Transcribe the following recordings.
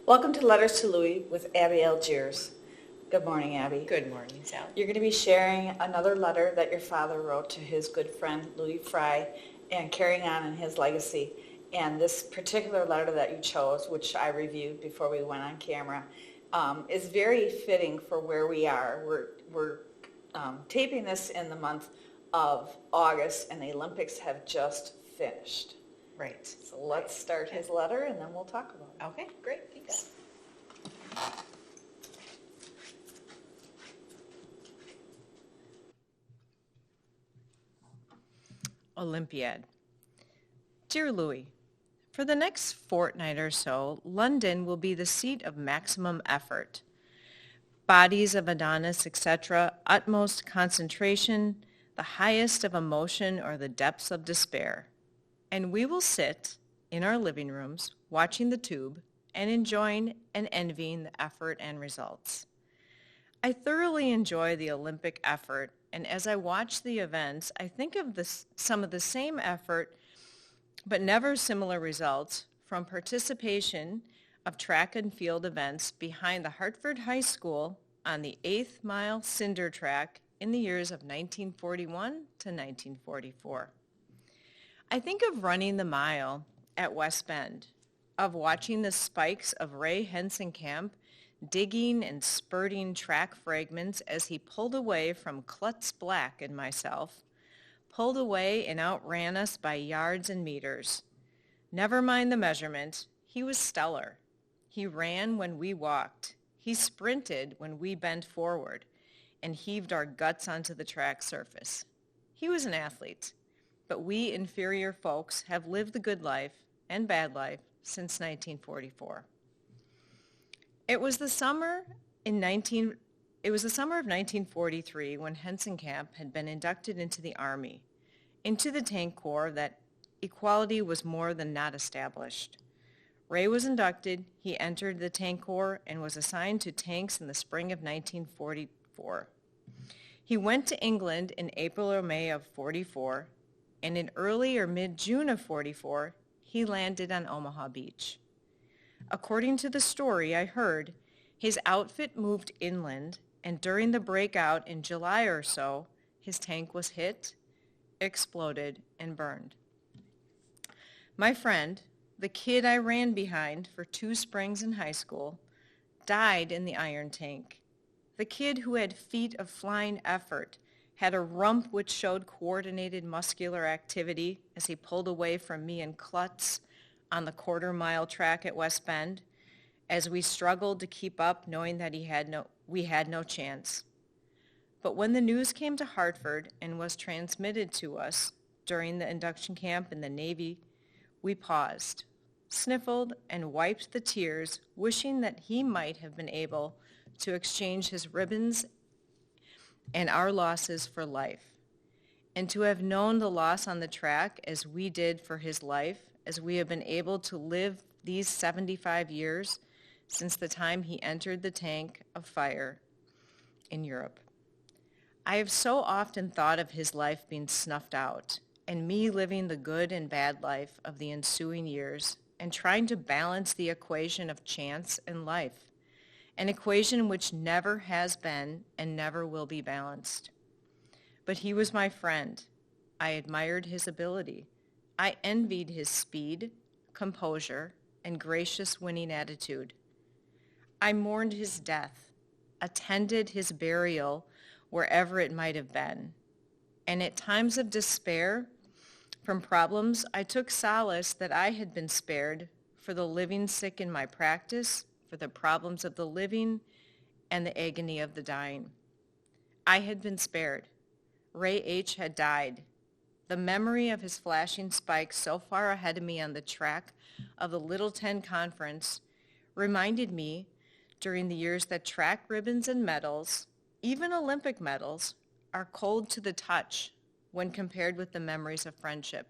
Welcome to Letters to Louie with Abbey, Algiers. Good morning, Abbey. Good morning, Sally. You're going to be sharing another letter that your father wrote to his good friend Louie Fry and carrying on in his legacy. And this particular letter that you chose, which I reviewed before we went on camera, is very fitting for where we are. We're taping this in the month of August, and the Olympics have just finished. Right. So let's start his letter, and then we'll talk about it. Okay, great. Thanks. Olympiad. Dear Louie, for the next fortnight or so, London will be the seat of maximum effort. Bodies of Adonis, etc., utmost concentration, the highest of emotion or the depths of despair. And we will sit in our living rooms watching the tube and enjoying and envying the effort and results. I thoroughly enjoy the Olympic effort, and as I watch the events, I think of some of the same effort but never similar results from participation of track and field events behind the Hartford High School on the 8th mile cinder track in the years of 1941 to 1944. I think of running the mile at West Bend, of watching the spikes of Ray Hensenkamp digging and spurting track fragments as he pulled away from Klutz Black and myself, pulled away and outran us by yards and meters. Never mind the measurement, he was stellar. He ran when we walked. He sprinted when we bent forward and heaved our guts onto the track surface. He was an athlete. But we inferior folks have lived the good life and bad life since 1944. It was the summer of 1943 when Hensenkamp had been inducted into the Army, into the Tank Corps that equality was more than not established. Ray was inducted, he entered the Tank Corps and was assigned to tanks in the spring of 1944. He went to England in April or May of 44, and in early or mid-June of 44, he landed on Omaha Beach. According to the story I heard, his outfit moved inland, and during the breakout in July or so, his tank was hit, exploded, and burned. My friend, the kid I ran behind for 2 springs in high school, died in the iron tank. The kid who had feet of flying effort had a rump which showed coordinated muscular activity as he pulled away from me and Klutz on the quarter-mile track at West Bend, as we struggled to keep up knowing that we had no chance. But when the news came to Hartford and was transmitted to us during the induction camp in the Navy, we paused, sniffled, and wiped the tears, wishing that he might have been able to exchange his ribbons and our losses for life, and to have known the loss on the track as we did for his life, as we have been able to live these 75 years since the time he entered the tank of fire in Europe. I have so often thought of his life being snuffed out, and me living the good and bad life of the ensuing years, and trying to balance the equation of chance and life, an equation which never has been and never will be balanced. But he was my friend. I admired his ability. I envied his speed, composure, and gracious winning attitude. I mourned his death, attended his burial wherever it might have been. And at times of despair from problems, I took solace that I had been spared for the living sick in my practice, for the problems of the living and the agony of the dying. I had been spared. Ray H. had died. The memory of his flashing spikes so far ahead of me on the track of the Little 10 Conference reminded me during the years that track ribbons and medals, even Olympic medals, are cold to the touch when compared with the memories of friendship.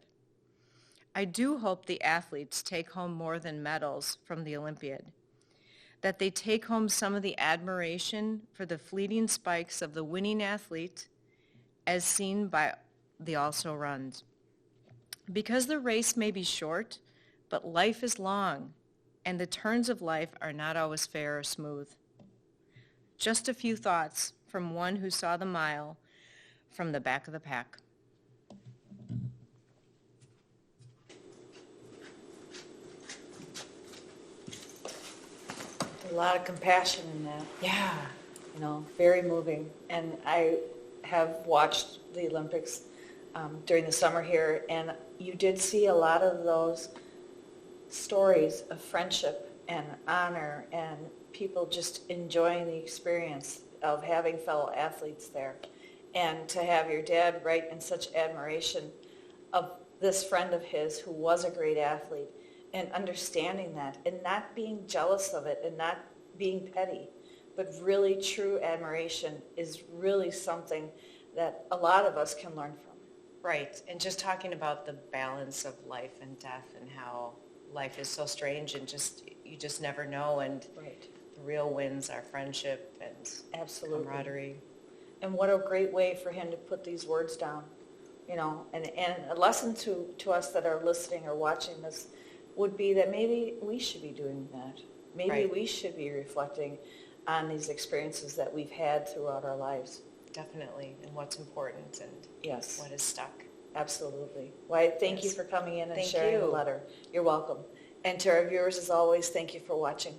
I do hope the athletes take home more than medals from the Olympiad, that they take home some of the admiration for the fleeting spikes of the winning athlete as seen by the also runs. Because the race may be short, but life is long, and the turns of life are not always fair or smooth. Just a few thoughts from one who saw the mile from the back of the pack. A lot of compassion in that. Yeah. Very moving. And I have watched the Olympics during the summer here, and you did see a lot of those stories of friendship and honor and people just enjoying the experience of having fellow athletes there. And to have your dad write in such admiration of this friend of his who was a great athlete, and understanding that and not being jealous of it and not being petty, but really true admiration is really something that a lot of us can learn from. Right, and just talking about the balance of life and death and how life is so strange and you just never know, and Right. the real wins are friendship and Absolutely. camaraderie. And what a great way for him to put these words down, and a lesson to us that are listening or watching this would be that maybe we should be doing that. Maybe Right. we should be reflecting on these experiences that we've had throughout our lives. Definitely, and what's important and Yes, what is stuck. absolutely. Well, thank you Yes. for coming in and Thank sharing the you. letter. You're welcome. And to our viewers, as always, thank you for watching.